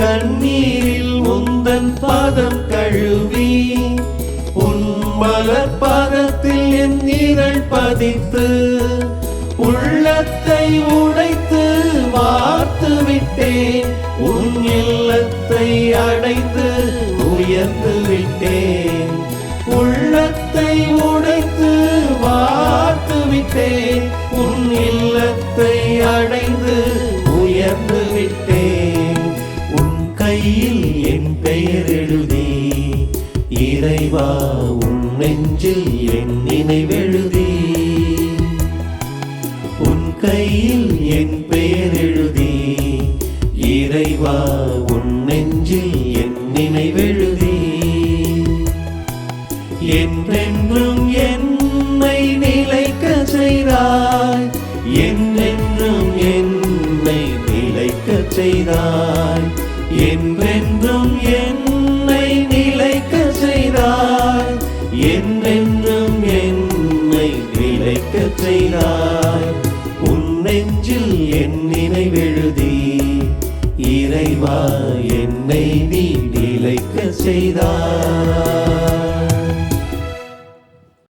கண்ணீரில் உந்தன் பாதம் கழுவி உன் மலர் பாதத்தில் என் நீரல் பதித்து உள்ளத்தை உடைத்து வார்த்து விட்டேன். உன் இல்லத்தை அடைந்து உயர்ந்து விட்டேன். உள்ளத்தை உடைத்து வார்த்து விட்டேன். உன் இல்லத்தை அடைந்து உயர்ந்து விட்டேன். உன் கையில் என் பெயர் எழுதி இறைவா உன் நெஞ்சில் என் நினைவெழுதி. உன் கையில் என் பெயர் எழுதி இறைவா உன் நெஞ்சில் என் நினைவெழுதி. என்றென்றும் என்னை நிலைக்க செய்தாய். என்றென்றும் என்னை நிலைக்க செய்தாய். என்றென்றும் என்னை நிலைக்க செய்தாய். என்றென்றும் என்னை நிலைக்க செய்தாய். உன் நெஞ்சில் என் நினைவெழுதி இறைவா என்னை நீ நிலைக்க செய்தாய்.